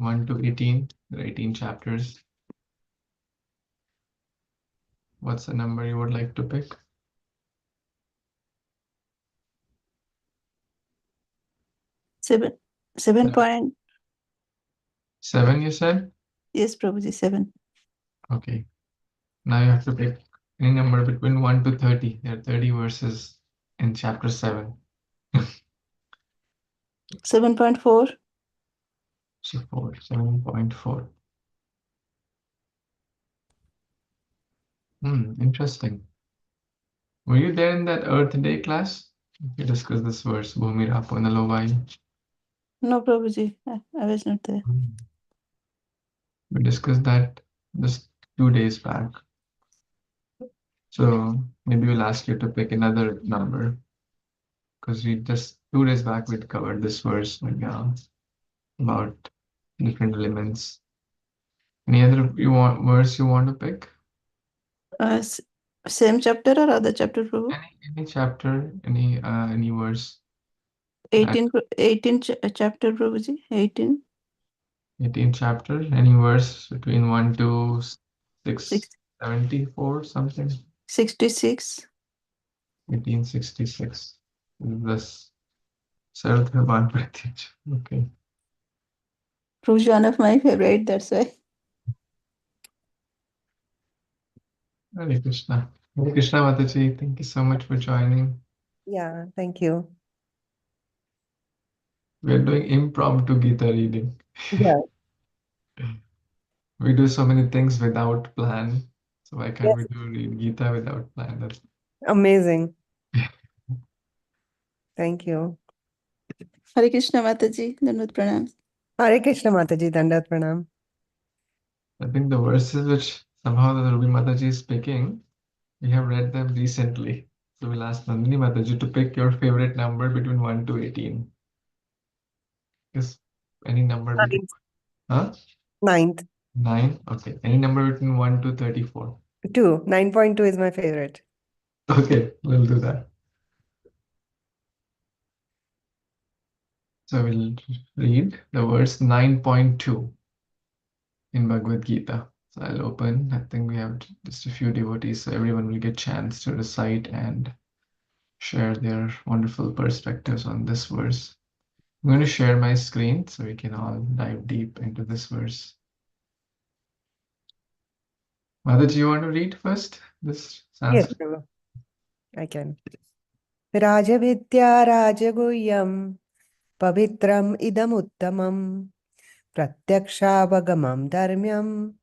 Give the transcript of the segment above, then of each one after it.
1 to 18. There are 18 chapters. What's the number you would like to pick? 7. 7 point. 7, you said? Yes, Prabhuji, 7. Okay. Now you have to pick any number between 1 to 30. There are 30 verses in chapter 7. 7.4. So 4, 7.4. Interesting. Were you there in that Earth Day class? We discussed this verse, Bhumi Rapo Nalovai. No, Prabhuji, I was not there. We discussed that just 2 days back. So maybe we'll ask you to pick another number, because we just 2 days back we'd covered this verse about different elements. Any other verse you want to pick? Same chapter or other chapter, Prabhu? Any chapter, any verse. 18 chapter, Prabhuji. 18. 18th chapter, any verse between 1 to 674 something. 66. 1866. This Sarad Bhavan Pratyaj. Okay. Prabhuji, one of my favorite, that's why. Hare Krishna. Hare Krishna Mataji, thank you so much for joining. Yeah, thank you. We are doing impromptu Gita reading. Yeah. We do so many things without plan. So why can't we Yes. read Gita without plan? That's Amazing. Thank you. Hare Krishna Mataji, Dandavat Pranam. Hare Krishna Mataji, Dandat Pranam. I think the verses which somehow the Ruby Mataji is picking, we have read them recently. So we'll ask Nandini Mataji to pick your favorite number between 1 to 18. Yes, any number between, huh? 9th. 9? Okay. Any number between 1 to 34. 2. 9.2 is my favorite. Okay, we'll do that. So we'll read the verse 9.2 in Bhagavad Gita. So I'll open. I think we have just a few devotees, so everyone will get a chance to recite and share their wonderful perspectives on this verse. I'm going to share my screen so we can all dive deep into this verse. Mataji, you want to read first this Yes, Sanskrit? Prabhu. I can. Rajavidya Rajaguhyam Pavitram Idamuttamam Pratyakshaavagamam Dharmyam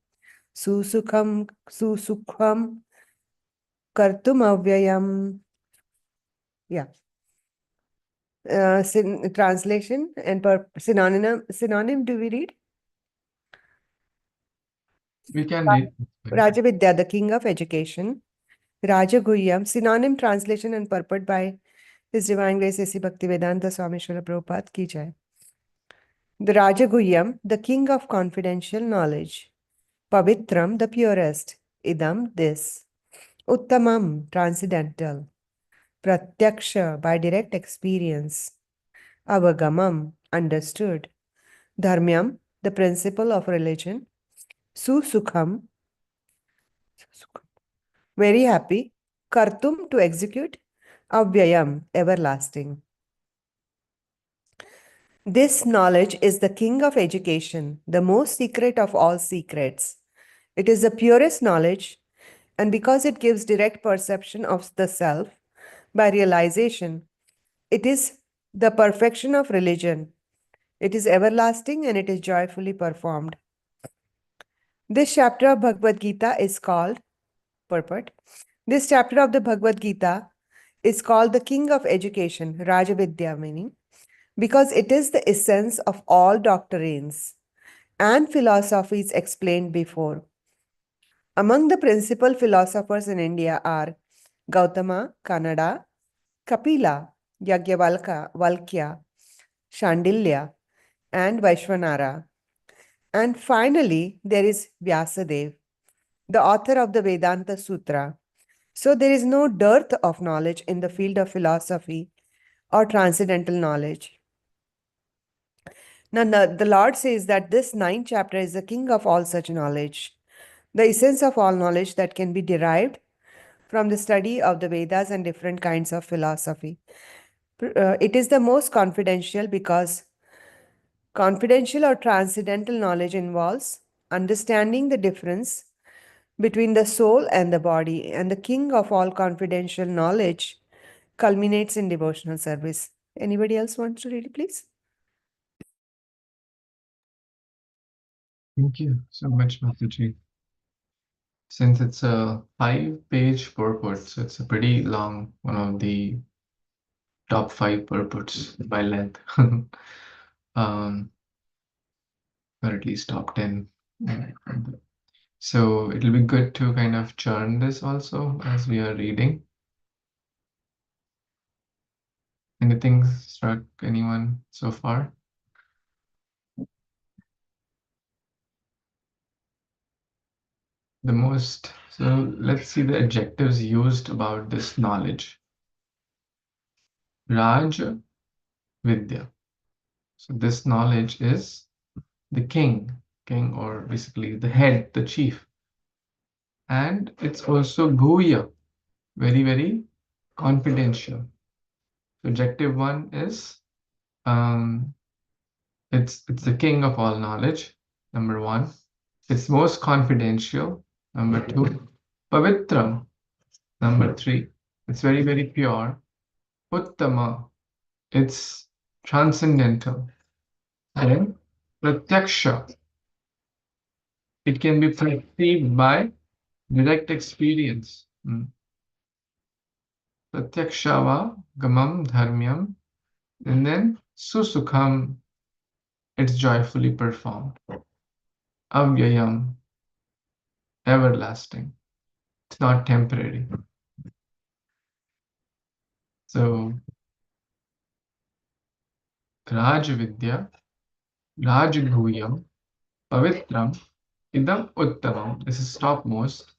Susukham Kartumavyayam. Yeah. Translation and synonym do we read? We can read. Rajavidya, the king of education. Rajaguhyam, synonym, translation and purport by His Divine Grace A.C. Bhaktivedanta Swami Srila Prabhupada ki jai. The Rajaguhyam, the king of confidential knowledge. Pavitram, the purest. Idam, this. Uttamam, transcendental. Pratyaksha, by direct experience. Avagamam, understood. Dharmyam, the principle of religion. Susukham, very happy. Kartum, to execute. Avyayam, everlasting. This knowledge is the king of education, the most secret of all secrets. It is the purest knowledge, and because it gives direct perception of the self by realization, it is the perfection of religion. It is everlasting and it is joyfully performed. This chapter of Bhagavad Gita is called purport. This chapter of the Bhagavad Gita is called the king of education, Rajavidya, meaning, because it is the essence of all doctrines and philosophies explained before. Among the principal philosophers in India are Gautama, Kannada, Kapila, Yajnavalkya, Shandilya, and Vaishvanara. And finally, there is Vyasadeva, the author of the Vedanta Sutra. So there is no dearth of knowledge in the field of philosophy or transcendental knowledge. Now, the Lord says that this ninth chapter is the king of all such knowledge, the essence of all knowledge that can be derived from the study of the Vedas and different kinds of philosophy. It is the most confidential because confidential or transcendental knowledge involves understanding the difference between the soul and the body, and the king of all confidential knowledge culminates in devotional service. Anybody else wants to read it, please? Thank you so much, Mataji. Since it's a 5-page purport, so it's a pretty long, one of the top 5 purports by length, or at least top 10. So it'll be good to kind of churn this also as we are reading. Anything struck anyone so far? So let's see the adjectives used about this knowledge. Raj Vidya. So this knowledge is the king or basically the head, the chief. And it's also Guhya, very, very confidential. So adjective 1 is it's the king of all knowledge, number 1. It's most confidential, number 2. Pavitram, number 3. It's very, very pure. Uttama, it's transcendental. And Pratyaksha, it can be perceived by direct experience. Pratyakshava gamam dharmyam. And then Susukham, it's joyfully performed. Avyayam, everlasting. It's not temporary. So Rajvidya, Rajguhyam, Pavitram, Idam Uttamam. This is topmost.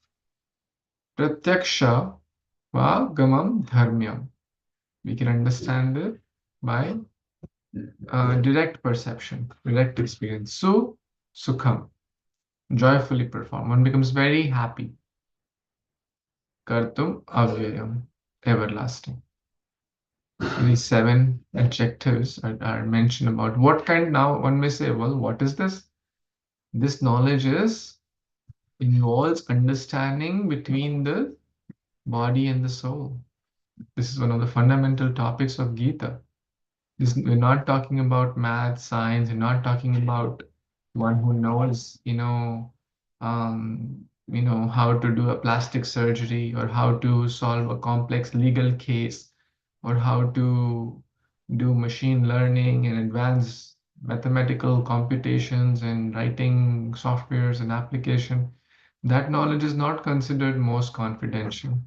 Pratyaksha va gamam dharmyam. We can understand it by direct perception, direct experience. So, Sukham, joyfully perform. One becomes very happy. Kartum avyayam, everlasting. These 7 adjectives are mentioned about what kind. Now one may say, well, what is this? This knowledge involves understanding between the body and the soul. This is one of the fundamental topics of Gita. We're not talking about math, science. We're not talking about one who knows, how to do a plastic surgery or how to solve a complex legal case or how to do machine learning and advanced mathematical computations and writing softwares and application. That knowledge is not considered most confidential.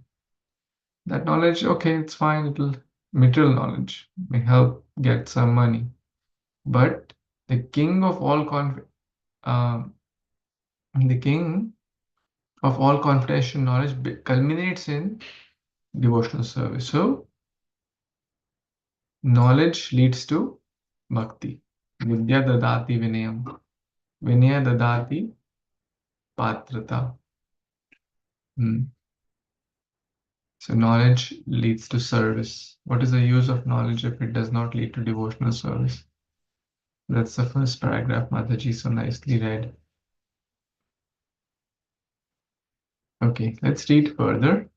That knowledge, okay, it's fine. Material knowledge may help get some money, but the king of all um, the king of all confidential knowledge culminates in devotional service. So knowledge leads to bhakti. Vidya dadati vinayam. Vinaya dadati patrata. So knowledge leads to service. What is the use of knowledge if it does not lead to devotional service? That's the first paragraph Mataji so nicely read. Okay, let's read further.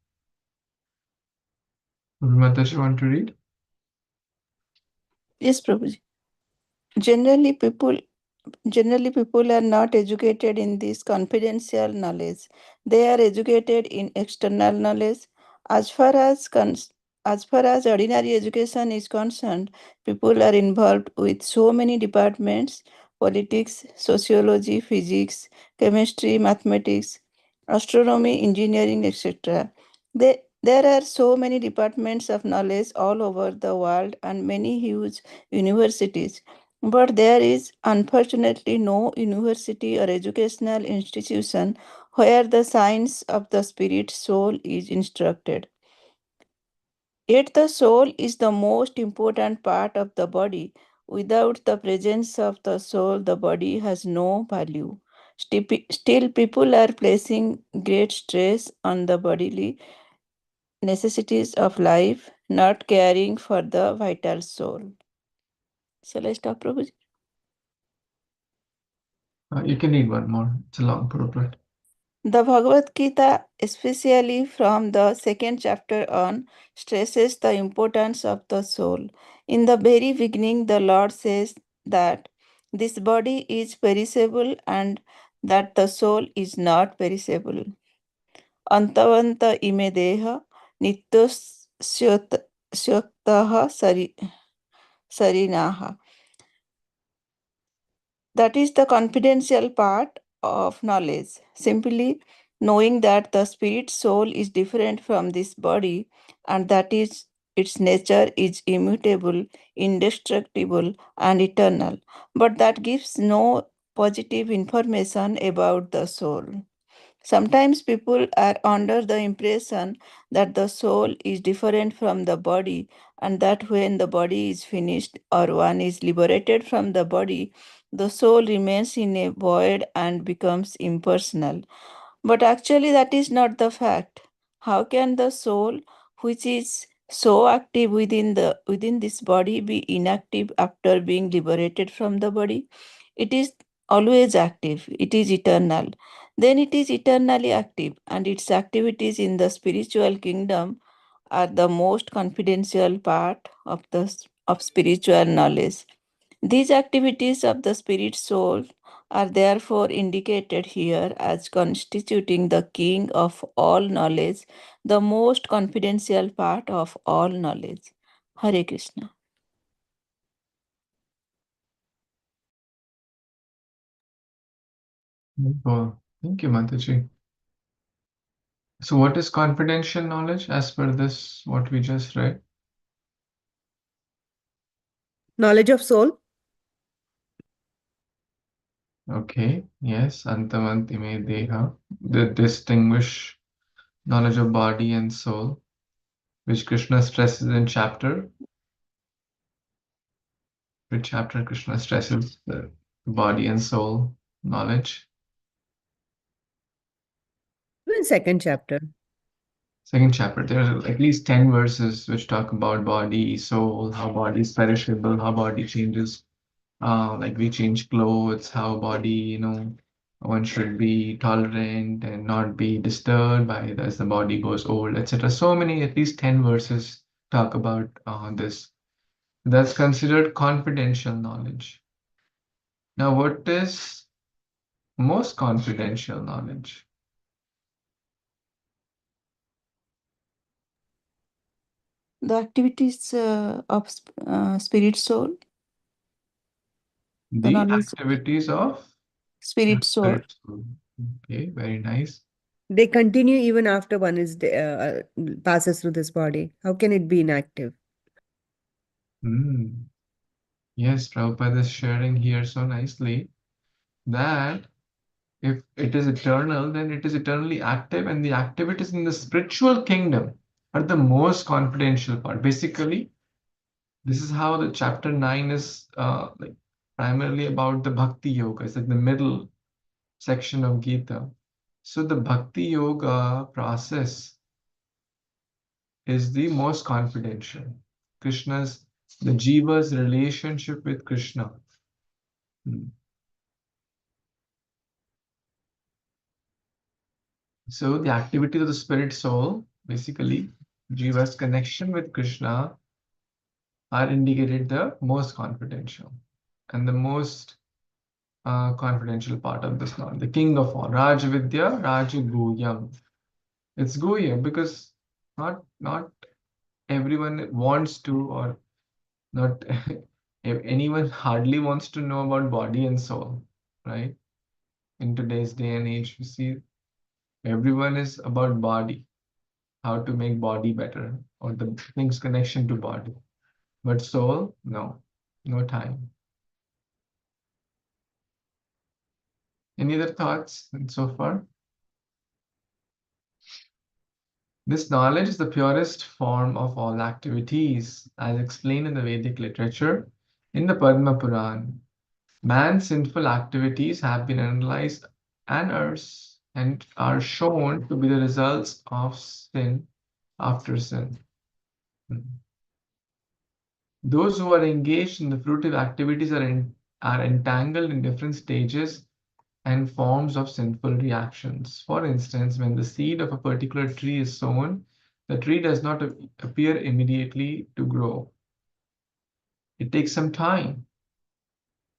Mataji, want to read? Yes, Prabhuji. Generally, people are not educated in this confidential knowledge. They are educated in external knowledge. As far as ordinary education is concerned, people are involved with so many departments: politics, sociology, physics, chemistry, mathematics, astronomy, engineering, etc. There are so many departments of knowledge all over the world and many huge universities. But there is unfortunately no university or educational institution where the science of the spirit soul is instructed. Yet the soul is the most important part of the body. Without the presence of the soul, the body has no value. Still, people are placing great stress on the bodily necessities of life, not caring for the vital soul. Shall I stop, Prabhuji? You can read one more. It's a long purport. The Bhagavad Gita, especially from the second chapter on, stresses the importance of the soul. In the very beginning, the Lord says that this body is perishable and that the soul is not perishable. Antavanta ime deha nityosyoktaha sarinaha. That is the confidential part of knowledge. Simply knowing that the spirit soul is different from this body and that is its nature is immutable, indestructible, and eternal. But that gives no positive information about the soul. Sometimes people are under the impression that the soul is different from the body and that when the body is finished or one is liberated from the body, the soul remains in a void and becomes impersonal. But actually, that is not the fact. How can the soul, which is so active within this body, be inactive after being liberated from the body? It is always active. It is eternal. Then it is eternally active, and its activities in the spiritual kingdom are the most confidential part of spiritual knowledge. These activities of the spirit soul are therefore indicated here as constituting the king of all knowledge, the most confidential part of all knowledge. Hare Krishna. Well, thank you, Mataji. So what is confidential knowledge as per this, what we just read? Knowledge of soul. Okay, yes, Antavantime Deha, the distinguish knowledge of body and soul, which Krishna stresses in chapter. Which chapter Krishna stresses the body and soul knowledge? Even second chapter. Second chapter. There are at least 10 verses which talk about body, soul, how body is perishable, how body changes. Like we change clothes, how body, one should be tolerant and not be disturbed by as the body goes old, etc. So many, at least 10 verses talk about this. That's considered confidential knowledge. Now, what is most confidential knowledge? The activities of spirit soul, the The knowledge activities of the spirit soul. spirit soul. Okay, very nice. They continue even after one is passes through this body. How can it be inactive? Hmm. Yes, Prabhupada is sharing here so nicely that if it is eternal, then it is eternally active, and the activities in the spiritual kingdom are the most confidential part. Basically, this is how the chapter 9 is like primarily about the bhakti yoga. It's like the middle section of Gita. So the bhakti yoga process is the most confidential. Krishna's, the Jiva's relationship with Krishna. Hmm. So the activity of the spirit soul, basically, Jiva's connection with Krishna are indicated the most confidential and the most confidential part of this knowledge. The king of all, Raj Vidya, Raj Guhyam. It's Guhyam because not everyone wants to, or not if anyone hardly wants to know about body and soul, right? In today's day and age, we see everyone is about body, how to make body better, or the things connection to body. But soul, no, no time. Any other thoughts so far? This knowledge is the purest form of all activities, as explained in the Vedic literature. In the Padma Purana, man's sinful activities have been analyzed and are shown to be the results of sin after sin. Those who are engaged in the fruitive activities are entangled in different stages and forms of sinful reactions. For instance, when the seed of a particular tree is sown, the tree does not appear immediately to grow. It takes some time.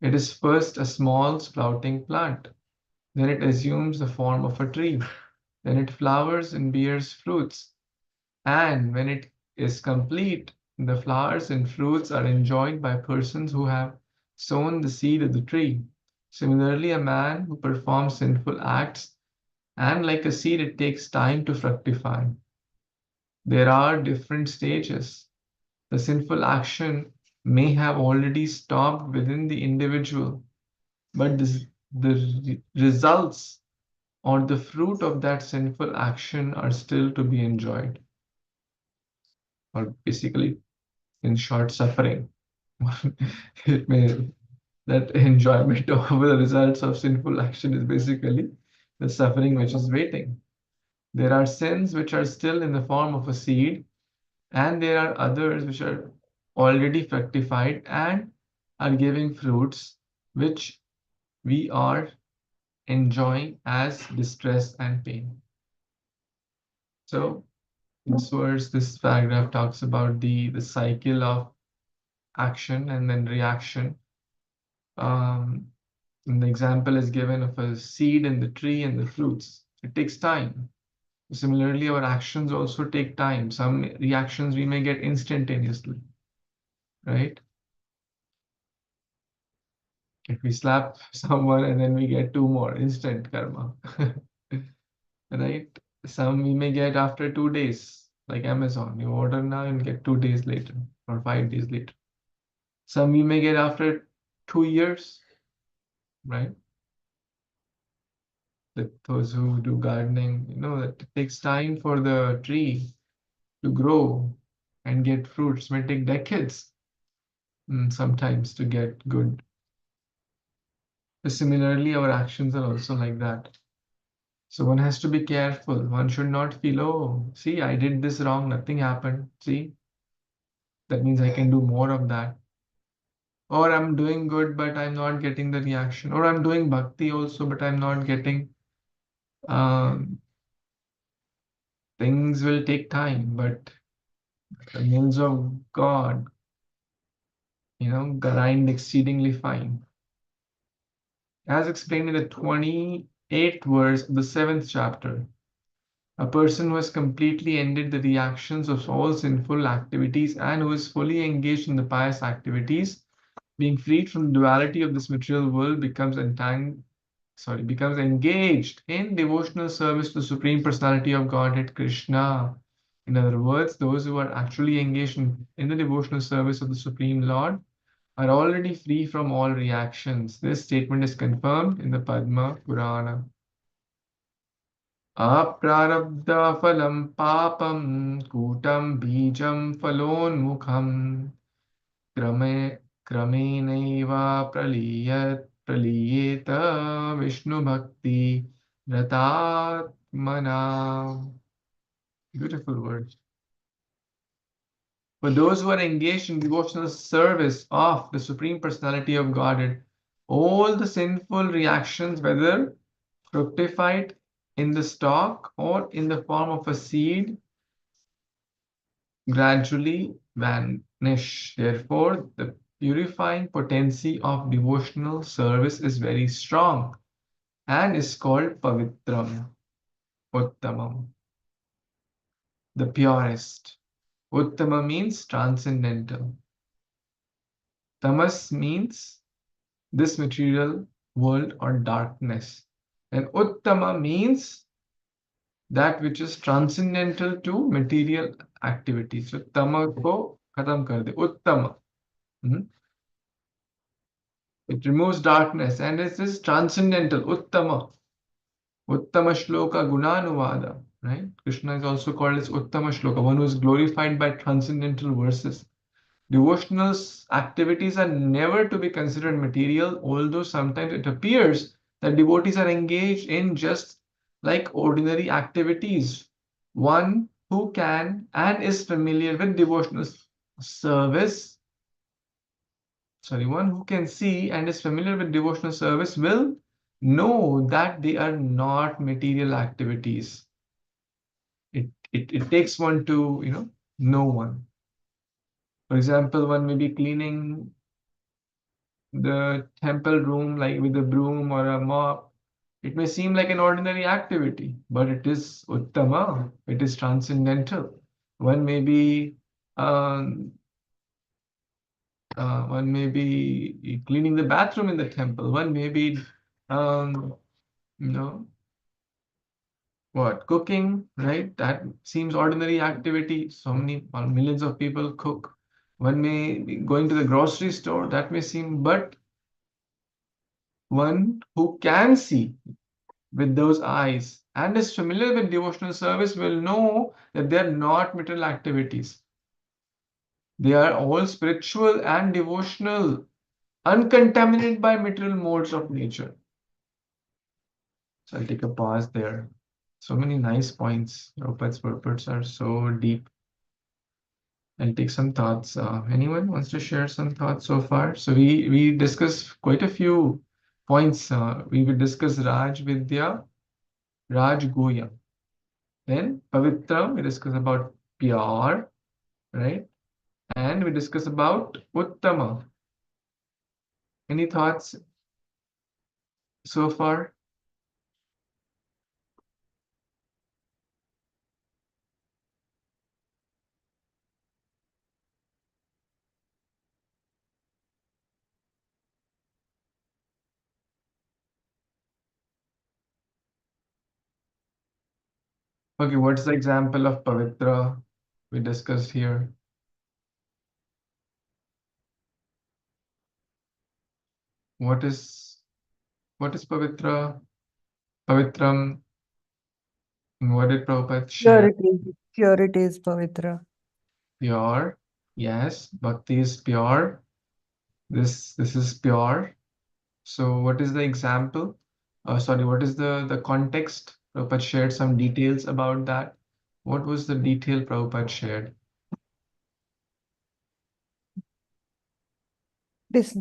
It is first a small sprouting plant. Then it assumes the form of a tree. Then it flowers and bears fruits. And when it is complete, the flowers and fruits are enjoyed by persons who have sown the seed of the tree. Similarly, a man who performs sinful acts, and like a seed, it takes time to fructify. There are different stages. The sinful action may have already stopped within the individual, but the results or the fruit of that sinful action are still to be enjoyed, or basically, in short, suffering. It may that enjoyment over the results of sinful action is basically the suffering which is waiting. There are sins which are still in the form of a seed, and there are others which are already fructified and are giving fruits which we are enjoying as distress and pain. So this verse, this paragraph talks about the cycle of action and then reaction. And the example is given of a seed and the tree and the fruits. It takes time. Similarly, our actions also take time. Some reactions we may get instantaneously, right? If we slap someone and then we get two more, instant karma, right? Some we may get after 2 days, like Amazon. You order now and get 2 days later or 5 days later. Some we may get after 2 years, right? That those who do gardening, you know that it takes time for the tree to grow and get fruits. It may take decades sometimes to get good. Similarly, our actions are also like that. So one has to be careful. One should not feel, oh, see, I did this wrong, nothing happened. See, that means I can do more of that. Or I'm doing good, but I'm not getting the reaction. Or I'm doing bhakti also, but I'm not getting. Um, things will take time, but the mills of God, grind exceedingly fine. As explained in the 28th verse of the 7th chapter, a person who has completely ended the reactions of all sinful activities and who is fully engaged in the pious activities, being freed from the duality of this material world, becomes engaged in devotional service to the Supreme Personality of Godhead, Krishna. In other words, those who are actually engaged in the devotional service of the Supreme Lord are already free from all reactions. This statement is confirmed in the Padma Purana. Aprarabdha papam kutam bijam falonmukham kramenaiva praliyeta Vishnu bhakti ratatmana. Beautiful words. For those who are engaged in devotional service of the Supreme Personality of Godhead, all the sinful reactions, whether fructified in the stalk or in the form of a seed, gradually vanish. Therefore, the purifying potency of devotional service is very strong and is called pavitram, uttamam, the purest. Uttama means transcendental. Tamas means this material world or darkness. And Uttama means that which is transcendental to material activity. So Tama ko khatam kar de. Uttama. It removes darkness and it is transcendental. Uttama. Uttama shloka gunanuvada. Right? Krishna is also called as Uttama shloka, one who is glorified by transcendental verses. Devotional activities are never to be considered material, although sometimes it appears that devotees are engaged in just like ordinary activities. One who can and is familiar with devotional service, one who can see and is familiar with devotional service will know that they are not material activities. It takes one to, know one. For example, one may be cleaning the temple room like with a broom or a mop. It may seem like an ordinary activity, but it is uttama, it is transcendental. One may be um, one may be cleaning the bathroom in the temple. One may be um, you know what, cooking, right? That seems ordinary activity. So many millions of people cook. One may be going to the grocery store. That may seem, but one who can see with those eyes and is familiar with devotional service will know that they are not material activities. They are all spiritual and devotional, uncontaminated by material modes of nature. So I'll take a pause there. So many nice points. Prabhupada's purports are so deep. I'll take some thoughts. Anyone wants to share some thoughts so far? So we discussed quite a few points. We will discuss Raj Vidya, Raj Guya. Then Pavitra, we discuss about pure, right? And we discuss about Uttama. Any thoughts so far? Okay, what's the example of Pavitra we discussed here? What is Pavitra? Pavitram. What did Prabhupada share? Purity is Pavitra. Pure. Yes, bhakti is pure. This is pure. So what is the example? Sorry, what is the context? Prabhupada shared some details about that. What was the detail Prabhupada shared? This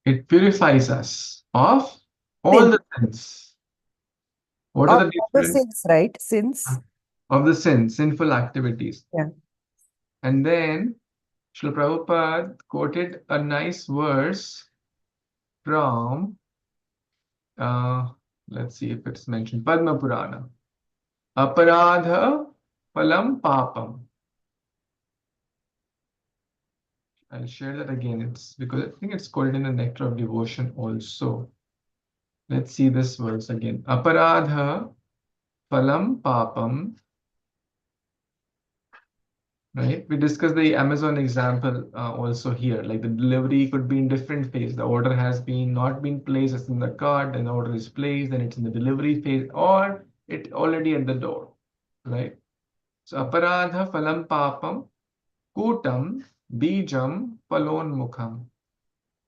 It purifies us of all sin. the sins. What All are the the different sins, right? Sins. of the sins, sinful activities? Yeah. And then Srila Prabhupada quoted a nice verse from let's see if it's mentioned, Padma Purana. Aparadha phalam papam. I'll share that again. It's because I think it's quoted in the Nectar of Devotion also. Let's see this verse again. Aparadha phalam papam. Right? We discussed the Amazon example also here. Like the delivery could be in different phase. The order has been not been placed, it's in the cart, then the order is placed, then it's in the delivery phase, or it already at the door. Right? So aparadha phalam papam kutam bijam palonmukham.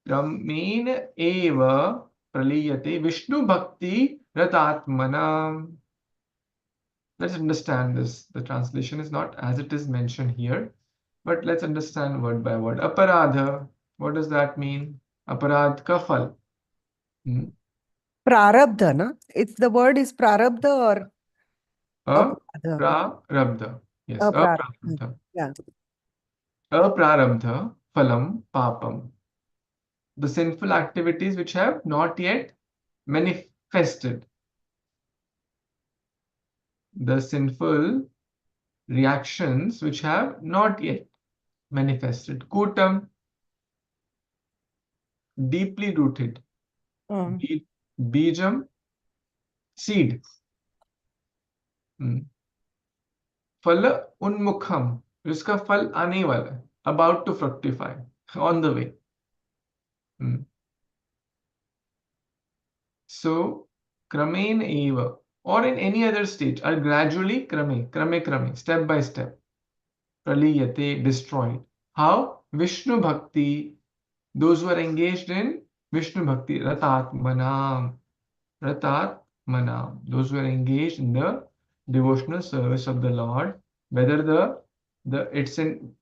Ramin eva praliyate Vishnu bhakti ratatmanam. Let's understand this. The translation is not as it is mentioned here, but let's understand word by word. Aparadha, what does that mean? Aparad ka phal. Hmm. Prarabdha, na? It's the word is prarabdha or aparadha? Aprarabdha. Yes, Aprarabdha. aprarabdha. Yeah. Aprarabdha phalam papam. The sinful activities which have not yet manifested. The sinful reactions which have not yet manifested. Kutam, deeply rooted. Mm. Bijam, seed. फल उन्मुखम, जिसका फल आने वाला है, about to fructify, on the way. So kramen eva, or in any other stage, are gradually krame, step by step. praliyate, destroyed. How? Vishnu bhakti, those who are engaged in Vishnu bhakti, ratatmanam, ratatmanam, those who are engaged in the devotional service of the Lord, whether it's in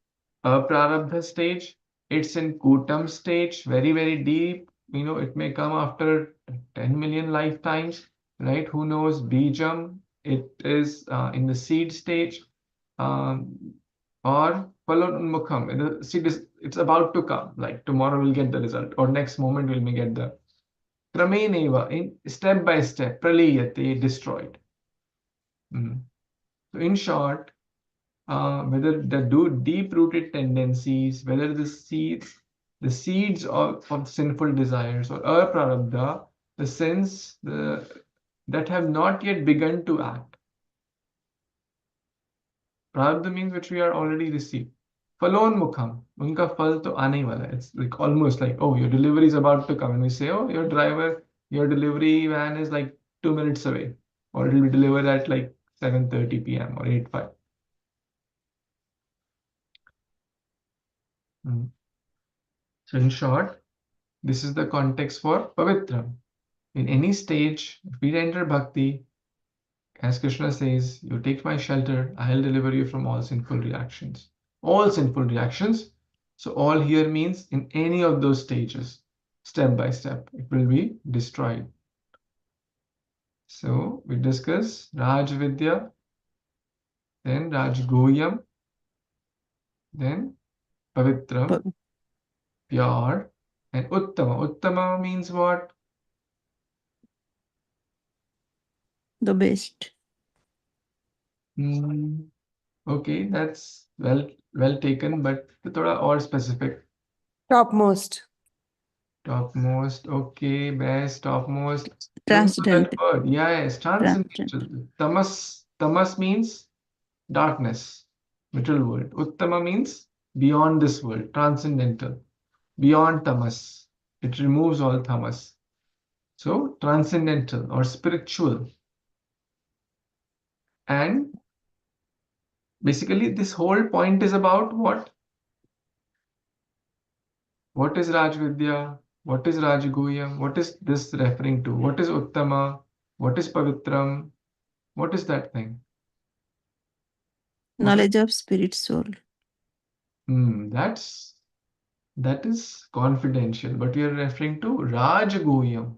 prarabdha stage, it's in kutam stage, very, very deep, it may come after 10 million lifetimes, right? Who knows? Bijam, it is in the seed stage, um, or Falonmukham, the seed is, it's about to come, like tomorrow we'll get the result, or next moment we may get the Krameneva, in step by step, praliyate, destroyed. So in short, whether the deep-rooted tendencies, whether the seeds of sinful desires or aprarabdha, the sins that have not yet begun to act. Prarabdha means which we are already received. Falonmukham, unka fal to aane wala. It's like almost like, oh, your delivery is about to come. And we say, oh, your delivery van is like 2 minutes away. Or it will be delivered at like 7:30 p.m. or 8:05. So in short, this is the context for Pavitram. In any stage, if we enter Bhakti, as Krishna says, you take my shelter, I'll deliver you from all sinful reactions. All sinful reactions. So all here means in any of those stages, step by step, it will be destroyed. So we discuss Raj Vidya, then Raj Goyam, then Pavitram, pure, and Uttama. Uttama means what? The best. Okay, that's well taken, but thoda or specific. Topmost. Topmost, okay, best, topmost. Transcendental. That word, yes, transcendental. Tamas means darkness, middle world. Uttama means beyond this world, transcendental, beyond tamas. It removes all tamas. So transcendental or spiritual. And basically, this whole point is about what? What is Raj Vidya? What is Rajaguyam? What is this referring to? What is Uttama? What is Pavitram? What is that thing? Knowledge of spirit soul. That is confidential, but we are referring to Rajaguyam.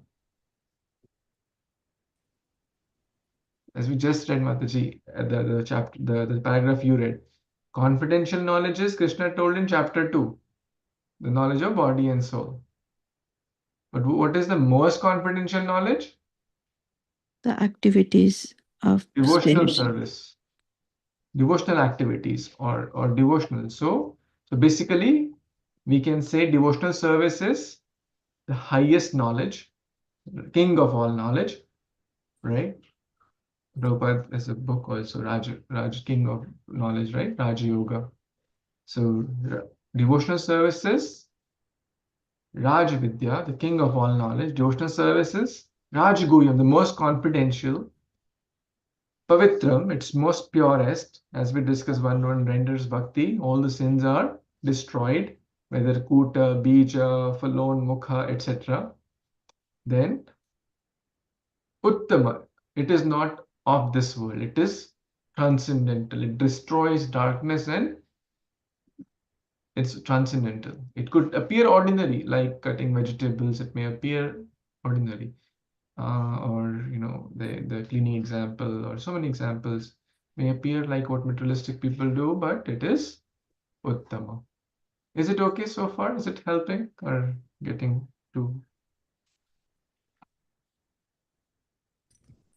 As we just read, Mataji, the chapter, the paragraph you read. Confidential knowledge is Krishna told in chapter 2, the knowledge of body and soul. But what is the most confidential knowledge? The activities of Devotional spirit. service. Devotional activities or devotional. So basically, we can say devotional service is the highest knowledge, king of all knowledge, right? Prabhupada has a book also, Raj, king of knowledge, right? Raja Yoga. So devotional services, Raj Vidya, the king of all knowledge. Devotional services, Raj Guyam, the most confidential. Pavitram, its most purest, as we discussed, one renders bhakti, all the sins are destroyed, whether kuta, bija, falon, mukha, etc. Then Uttama, it is not of this world, it is transcendental. It destroys darkness and it's transcendental. It could appear ordinary, like cutting vegetables, it may appear ordinary. Or the cleaning example, or so many examples may appear like what materialistic people do, but it is uttama. Is it okay so far? Is it helping or getting to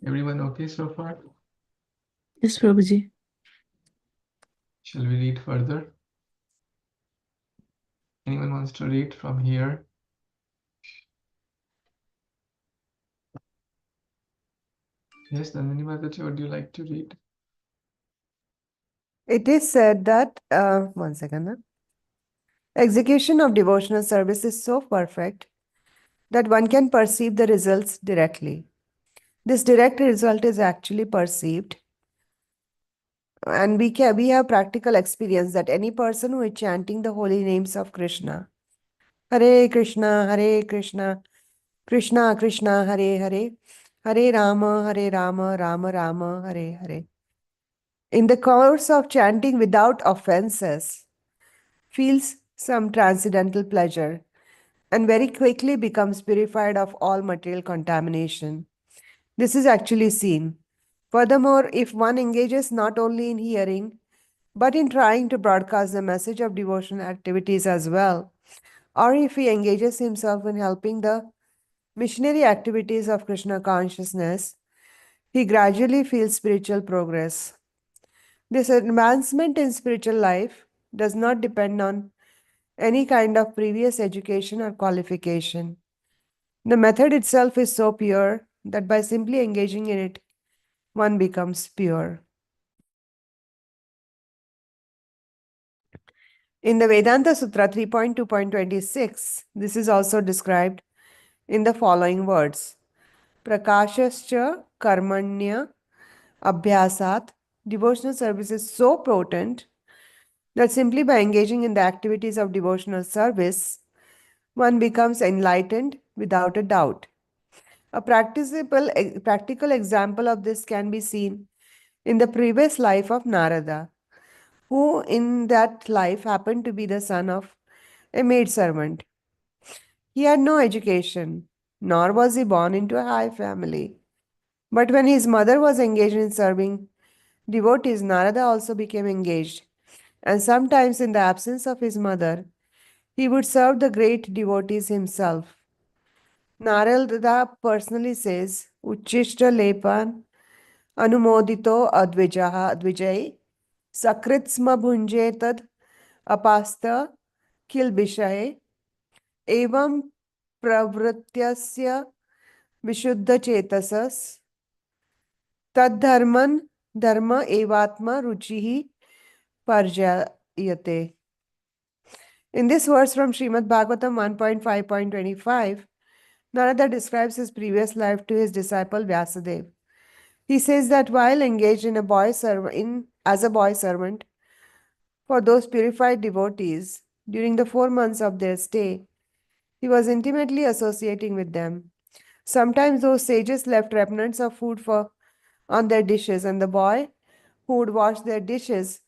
everyone okay so far? Yes, Prabhuji. Shall we read further? Anyone wants to read from here? Yes, Nandini Mataji, would you like to read? It is said that, one second, huh? Execution of devotional service is so perfect that one can perceive the results directly. This direct result is actually perceived And we have practical experience that any person who is chanting the holy names of Krishna, Hare Krishna, Krishna Krishna, Hare Hare, Hare Rama, Rama Rama, Hare Hare. In the course of chanting without offenses, feels some transcendental pleasure and very quickly becomes purified of all material contamination. This is actually seen. Furthermore, if one engages not only in hearing, but in trying to broadcast the message of devotional activities as well, or if he engages himself in helping the missionary activities of Krishna consciousness, he gradually feels spiritual progress. This advancement in spiritual life does not depend on any kind of previous education or qualification. The method itself is so pure that by simply engaging in it, one becomes pure. In the Vedanta Sutra 3.2.26, this is also described in the following words: Prakashascha karmanya abhyasat. Devotional service is so potent that simply by engaging in the activities of devotional service, one becomes enlightened without a doubt. A practical example of this can be seen in the previous life of Narada, who in that life happened to be the son of a maidservant. He had no education, nor was he born into a high family. But when his mother was engaged in serving devotees, Narada also became engaged, and sometimes in the absence of his mother, he would serve the great devotees himself. Narada personally says, Uchishta lepan anumodito advijay sakritsma bhunje tad apasta kilbishaye evam pravrityasya vishuddha chetasas tadharman dharma evatma ruchihi parjayate. In this verse from Srimad Bhagavatam 1.5.25, Narada describes his previous life to his disciple Vyasadeva. He says that while engaged as a boy servant for those purified devotees during the 4 months of their stay, he was intimately associating with them. Sometimes those sages left remnants of food on their dishes, and the boy who would wash their dishes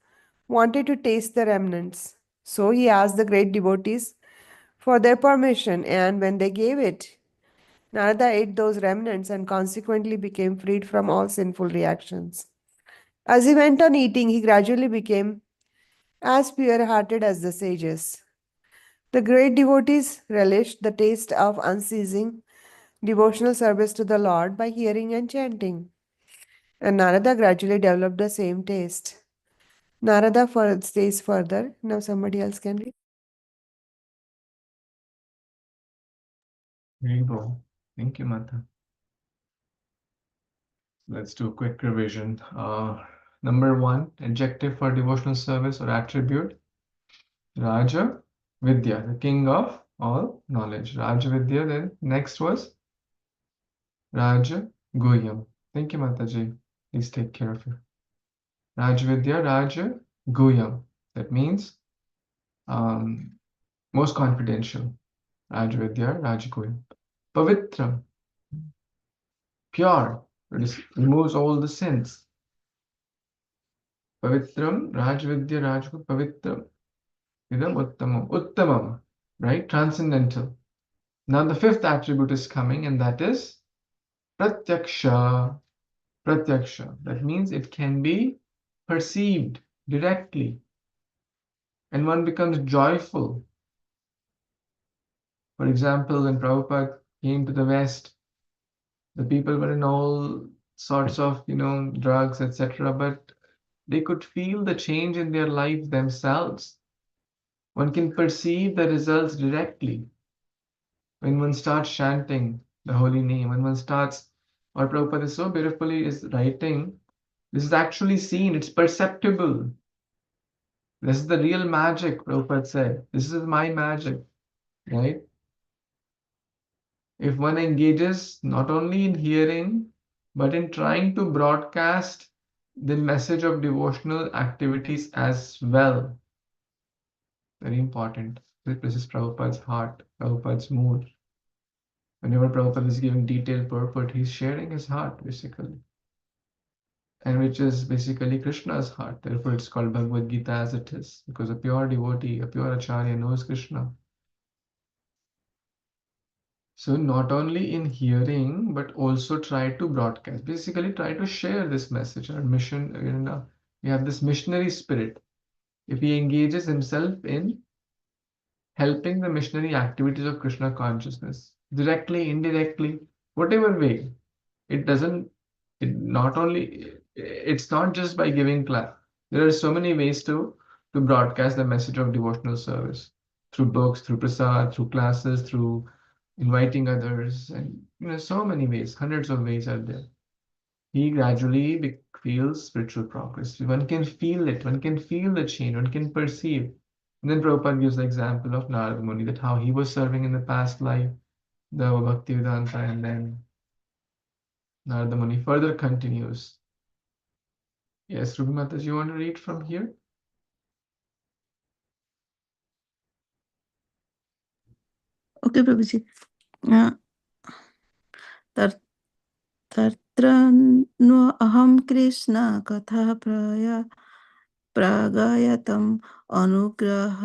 wanted to taste the remnants. So he asked the great devotees for their permission, and when they gave it, Narada ate those remnants and consequently became freed from all sinful reactions. As he went on eating, he gradually became as pure hearted as the sages. The great devotees relished the taste of unceasing devotional service to the Lord by hearing and chanting, and Narada gradually developed the same taste. Narada stays further. Now somebody else can read. There you go. Thank you, Mata. Let's do a quick revision. Number 1, adjective for devotional service or attribute, Raja Vidya, the king of all knowledge. Raja Vidya, then next was Raja Guhyam. Thank you, Mataji. Please take care of you. Raja Vidya, Raja Guhyam. That means most confidential. Raja Vidya, Raja Guhyam. Pavitra, pure, removes all the sins. Pavitram, Rajvidya, Rajgu, Pavitram, Idam, Uttamam. Uttamam, right? Transcendental. Now the 5th attribute is coming, and that is Pratyaksha. Pratyaksha. That means it can be perceived directly, and one becomes joyful. For example, when Prabhupada came to the West, the people were in all sorts of, drugs, etc., but they could feel the change in their life themselves. One can perceive the results directly when one starts chanting the holy name, when one starts, what Prabhupada is so beautifully is writing, this is actually seen, it's perceptible. This is the real magic, Prabhupada said. This is my magic, right? If one engages not only in hearing, but in trying to broadcast the message of devotional activities as well. Very important. This is Prabhupada's heart, Prabhupada's mood. Whenever Prabhupada is giving detailed purport, he's sharing his heart basically, and which is basically Krishna's heart. Therefore, it's called Bhagavad Gita as it is, because a pure devotee, a pure acharya knows Krishna. So not only in hearing, but also try to broadcast. Basically, try to share this message. Our mission, we have this missionary spirit. If he engages himself in helping the missionary activities of Krishna consciousness, directly, indirectly, whatever way, it doesn't, it's not just by giving class. There are so many ways to broadcast the message of devotional service through books, through prasad, through classes, through inviting others, and so many ways, hundreds of ways are there. He gradually feels spiritual progress. One can feel it, one can feel the change, one can perceive. And then Prabhupada gives the example of Narada Muni, that how he was serving in the past life, the Bhaktivedanta, and then Narada Muni further continues. Yes, Ruby Mataji, you want to read from here? Okay, Prabhuji. तत्र no अहं कृष्ण कथा प्रागायतम् अनुग्रह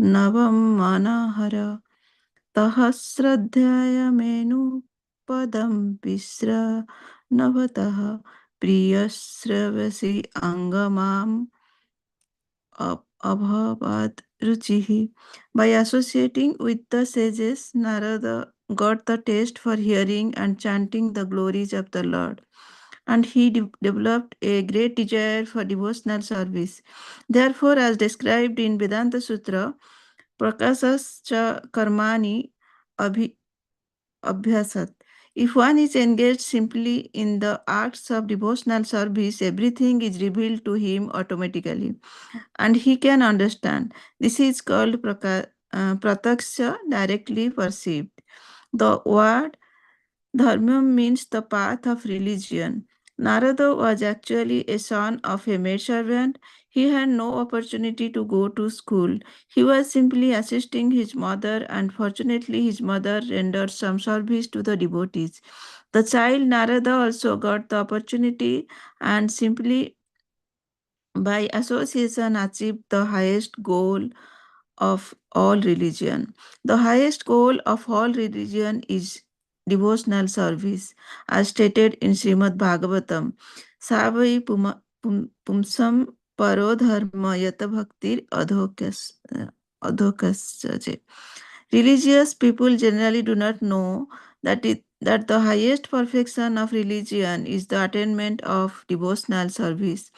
नवं मनहर तः श्रद्धयामेनुपदं विश्रनवतः प्रियश्रवसि अङ्गमाम् abhavat ruchihi. By associating with the sages, Narada got the taste for hearing and chanting the glories of the Lord, and he developed a great desire for devotional service. Therefore, as described in Vedanta Sutra, prakasascha karmani abhyasat. If one is engaged simply in the acts of devotional service, everything is revealed to him automatically, and he can understand. This is called prataksha, directly perceived. The word dharma means the path of religion. Narada was actually a son of a maidservant. He had no opportunity to go to school. He was simply assisting his mother, and fortunately, his mother rendered some service to the devotees. The child Narada also got the opportunity and simply by association achieved the highest goal of all religion. The highest goal of all religion is devotional service, as stated in Srimad Bhagavatam. Savai pumsam parodharma yata bhaktir adhokasya. Religious people generally do not know that the highest perfection of religion is the attainment of devotional service.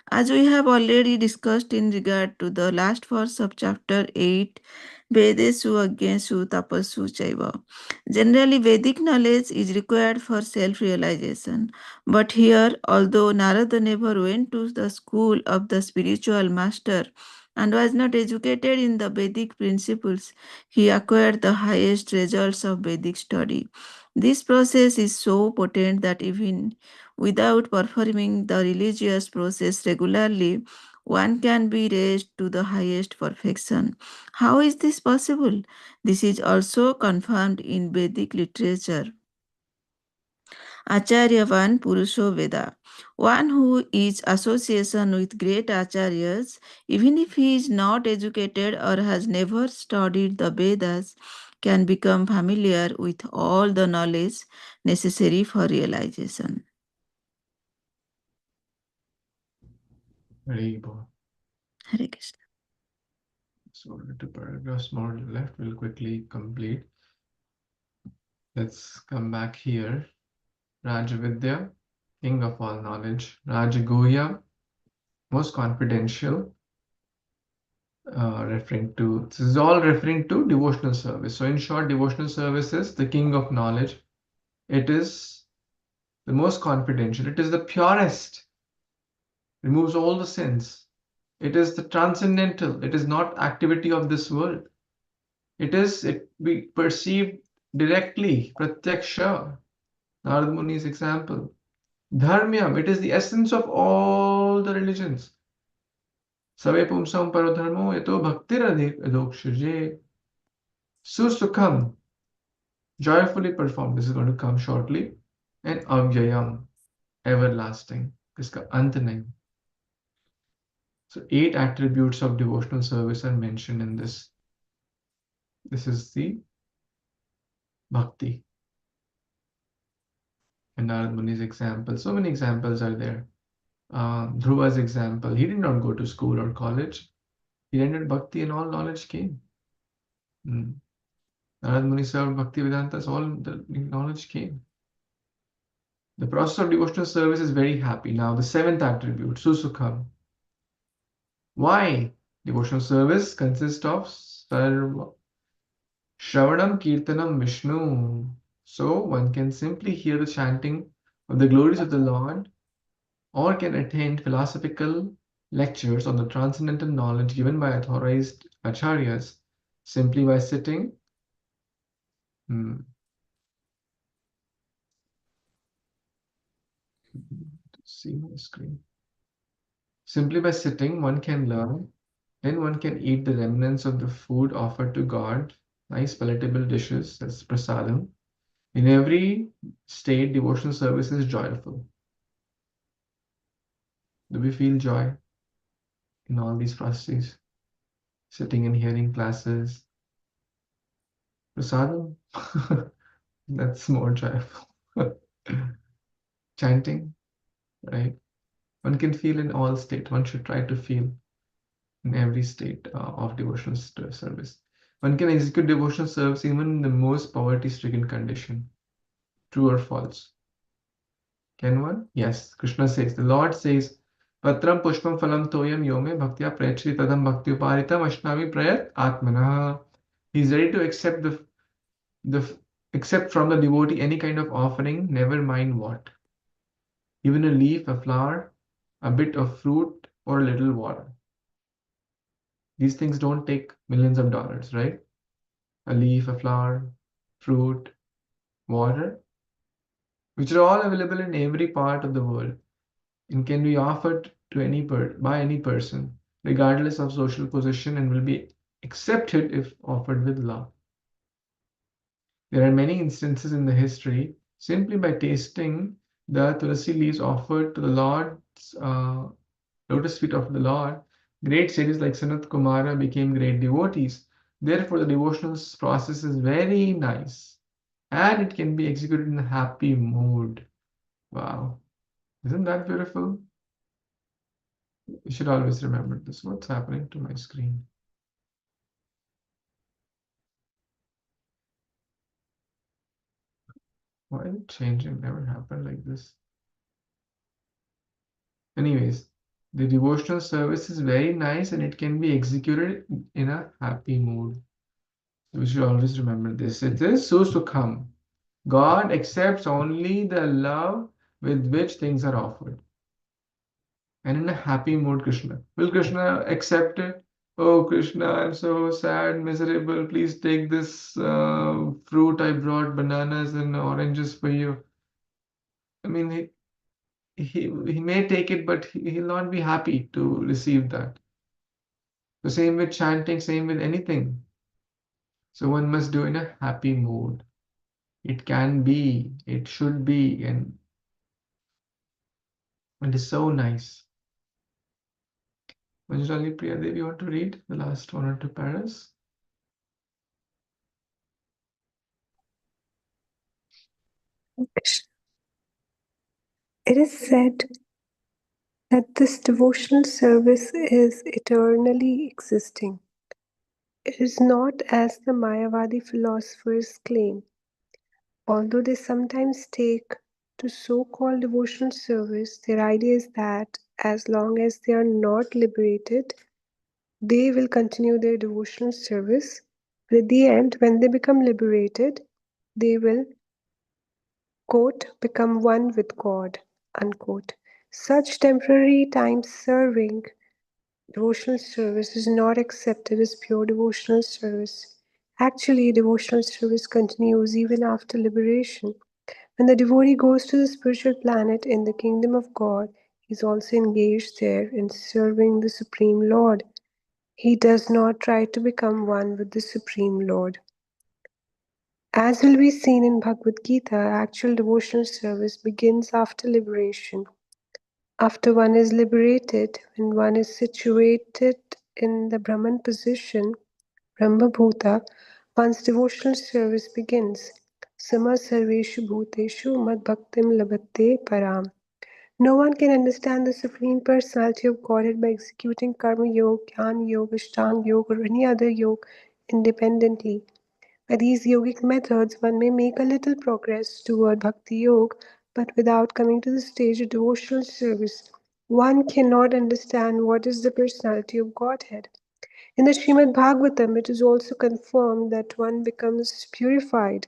As we have already discussed in regard to the last verse of chapter 8, Vedesu Agyesu Tapasu Chaiva. Generally, Vedic knowledge is required for self-realization. But here, although Narada never went to the school of the spiritual master and was not educated in the Vedic principles, he acquired the highest results of Vedic study. This process is so potent that even without performing the religious process regularly, one can be raised to the highest perfection. How is this possible? This is also confirmed in Vedic literature. Acharyavan Purusho Veda. One who is association with great acharyas, even if he is not educated or has never studied the Vedas, can become familiar with all the knowledge necessary for realization. Very good. Hare Krishna. So two paragraphs more left. We'll quickly complete. Let's come back here. Rajavidya, king of all knowledge. Rajagoya, most confidential. This is all referring to devotional service. So in short, devotional service is the king of knowledge. It is the most confidential. It is the purest. Removes all the sins. It is the transcendental. It is not activity of this world. It we perceive directly, pratyaksha. Narad Muni's example. Dharmyam, it is the essence of all the religions. Save pumsam parodharmo yato bhaktir adokshuje. Susukham, joyfully performed. This is going to come shortly. And avyayam, everlasting. Iska ant nahi. So 8 attributes of devotional service are mentioned in this. This is the bhakti. And Narad Muni's example. So many examples are there. Dhruva's example. He did not go to school or college. He rendered bhakti and all knowledge came. Narad Muni served Bhakti Vedanta, so all the knowledge came. The process of devotional service is very happy. Now, the 7th attribute, Susukham. Why? Devotional service consists of Shravanam, Kirtanam, Vishnu. So, one can simply hear the chanting of the glories of the Lord or can attend philosophical lectures on the transcendental knowledge given by authorized acharyas simply by sitting. See my screen. Simply by sitting, one can learn. Then one can eat the remnants of the food offered to God, nice palatable dishes, that's prasadam. In every state, devotional service is joyful. Do we feel joy in all these processes? Sitting and hearing classes. Prasadam, that's more joyful. Chanting, right? One can feel in all state. One should try to feel in every state of devotional service. One can execute devotional service even in the most poverty-stricken condition. True or false? Can one? Yes. Krishna says, the Lord says, Patram pushpam phalam toyam yome bhaktya prayachri tadam bhakti uparitam ashnami prayat atmana. He's ready to accept accept from the devotee any kind of offering, never mind what. Even a leaf, a flower, a bit of fruit, or a little water. These things don't take millions of dollars, right? A leaf, a flower, fruit, water, which are all available in every part of the world and can be offered to by any person, regardless of social position, and will be accepted if offered with love. There are many instances in the history simply by tasting the tulsi leaves offered to the Lord's lotus feet of the Lord. Great sages like Sanat Kumara became great devotees. Therefore, the devotional process is very nice and it can be executed in a happy mood. Wow. Isn't that beautiful? You should always remember this. What's happening to my screen? Why is it changing? Never happened like this. Anyways, the devotional service is very nice and it can be executed in a happy mood. We should always remember this. It is susukham. God accepts only the love with which things are offered. And in a happy mood, Krishna. Will Krishna accept it? Oh, Krishna, I'm so sad, miserable. Please take this fruit I brought, bananas and oranges for you. I mean, he may take it, but he'll not be happy to receive that. The same with chanting, same with anything. So one must do in a happy mood. It can be, it should be, and it is so nice. Manjali Priya Devi, you want to read the last 1 or 2 paras? It is said that this devotional service is eternally existing. It is not as the Mayavadi philosophers claim. Although they sometimes take to so-called devotional service, their idea is that as long as they are not liberated, they will continue their devotional service. But at the end, when they become liberated, they will, quote, become one with God, unquote. Such temporary time serving devotional service is not accepted as pure devotional service. Actually, devotional service continues even after liberation. When the devotee goes to the spiritual planet in the kingdom of God, he is also engaged there in serving the Supreme Lord. He does not try to become one with the Supreme Lord. As will be seen in Bhagavad Gita, actual devotional service begins after liberation. After one is liberated, when one is situated in the Brahman position, Brahmabhuta, one's devotional service begins. Sama sarveshu bhuteshu mad bhaktim labhate param. No one can understand the Supreme Personality of Godhead by executing Karma Yoga, Jnana Yoga, Ashtanga Yoga, or any other yoga independently. By these yogic methods, one may make a little progress toward Bhakti Yoga, but without coming to the stage of devotional service, one cannot understand what is the personality of Godhead. In the Srimad Bhagavatam, it is also confirmed that one becomes purified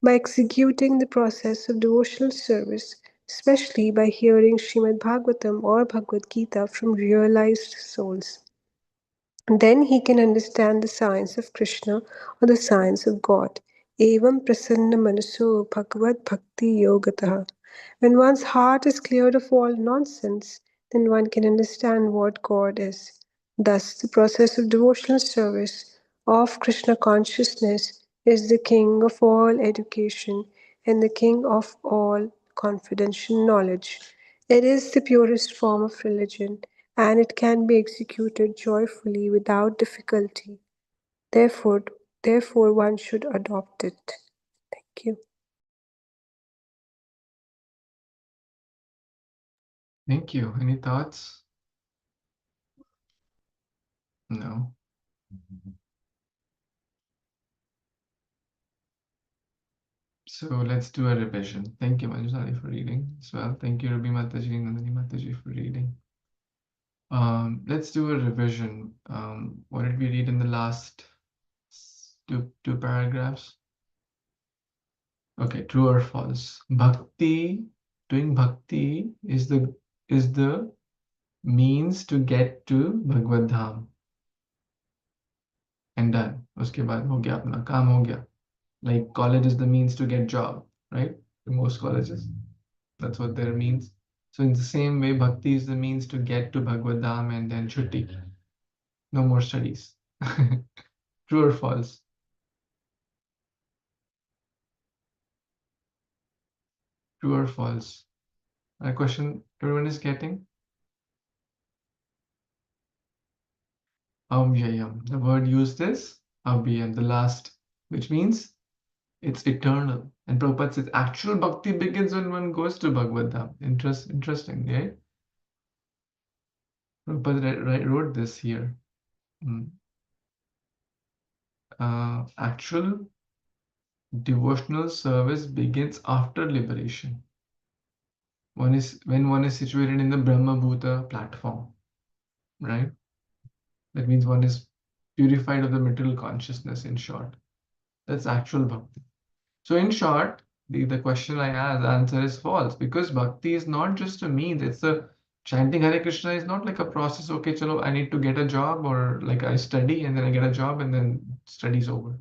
by executing the process of devotional service, especially by hearing Srimad Bhagavatam or Bhagavad Gita from realized souls. Then he can understand the science of Krishna or the science of God. Evam prasanna manaso bhagavad bhakti yogataha. When one's heart is cleared of all nonsense, then one can understand what God is. Thus, the process of devotional service of Krishna consciousness is the king of all education and the king of all confidential knowledge. It is the purest form of religion, and it can be executed joyfully without difficulty. Therefore, therefore one should adopt it. Thank you. Thank you. Any thoughts? No. So let's do a revision. Thank you, Manjusali, for reading as well. Thank you, Ruby Mataji and Nandini Mataji, for reading. Let's do a revision. What did we read in the last two paragraphs? Okay, true or false? Bhakti, doing bhakti is the means to get to Bhagavad Dham. And done. उसके बाद हो गया अपना काम हो गया. Like college is the means to get job, right? In most colleges, that's what their means. So in the same way, bhakti is the means to get to Bhagavad Dham and then chutti. No more studies. True or false? True or false? A question everyone is getting? Avyayam. The word used is avyayam, the last, which means it's eternal. And Prabhupada says actual bhakti begins when one goes to Bhagavad Dham. Interesting, right? Prabhupada wrote this here. Actual devotional service begins after liberation. When one is situated in the Brahma Bhuta platform, right? That means one is purified of the material consciousness, in short. That's actual bhakti. So in short, the question I asked, the answer is false, because bhakti is not just a means. It's a chanting Hare Krishna is not like a process. Okay, chalo, I need to get a job, or like I study and then I get a job and then study's over.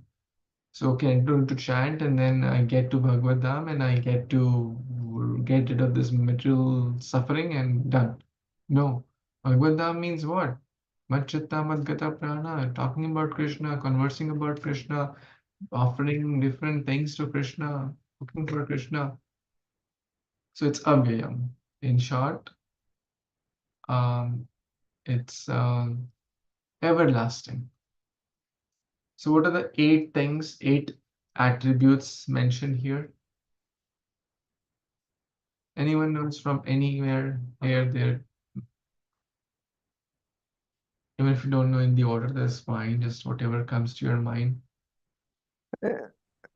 So okay, I do to chant and then I get to Bhagavad Dham and I get to get rid of this material suffering and done. No, Bhagavad Dham means what? Madchitta Madgata Prana, talking about Krishna, conversing about Krishna, offering different things to Krishna, looking for Krishna. So it's avyayam. In short, it's everlasting. So what are the 8 attributes mentioned here? Anyone knows from anywhere, here, there? Even if you don't know in the order, that's fine. Just whatever comes to your mind.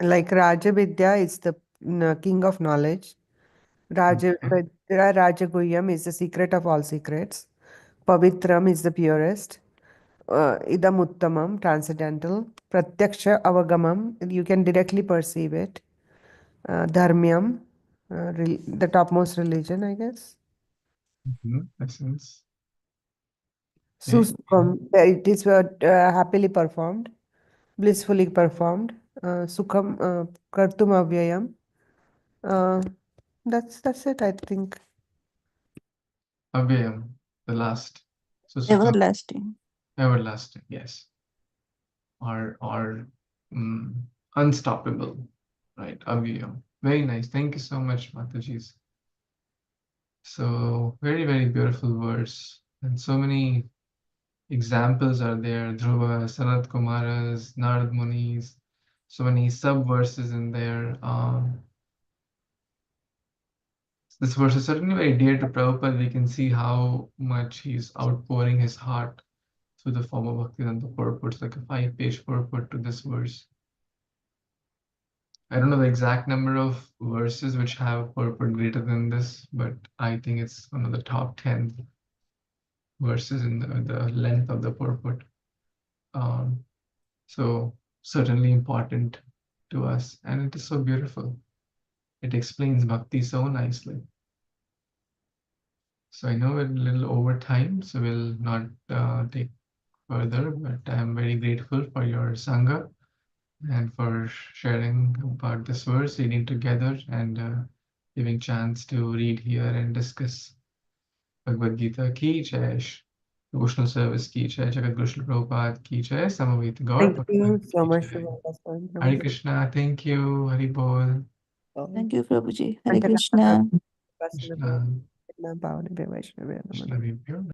Like Rajavidya is the king of knowledge. Rajaguhyam is the secret of all secrets. Pavitram is the purest. Idam Uttamam, transcendental. Pratyaksha Avagamam, you can directly perceive it. Dharmyam, the topmost religion, I guess. Essence. Okay. Sukham, it is happily performed, blissfully performed. Sukham, Kartum Avyayam, That's it, I think. Avyayam, the last. So Sukha, Everlasting. everlasting, yes. Or unstoppable, right? Avyayam. Very nice. Thank you so much, Mataji's. So very, very beautiful verse. And so many examples are there. Dhruva, Sanat Kumaras, Narad Munis, so many sub-verses in there. This verse is certainly very dear to Prabhupada. We can see how much he's outpouring his heart through the form of Bhaktivedanta purports, like a 5-page purport to this verse. I don't know the exact number of verses which have purport greater than this, but I think it's one of the top 10 verses in the length of the purport. So certainly important to us, and it is so beautiful. It explains bhakti so nicely. So I know we're a little over time, so we'll not take further, but I'm very grateful for your Sangha and for sharing about this verse, reading together and giving chance to read here and discuss Bhagavad Gita ki jai, devotional service ki jai, Jagat Guru Srila Prabhupada ki jai, Samaveta Gaur Thank you Bhakti so ki much, jai. Srila. Hare Krishna, thank you, Hari Bol, Thank you, Prabhuji. Hare Krishna. Krishna, Krishna. Krishna Vibhyo.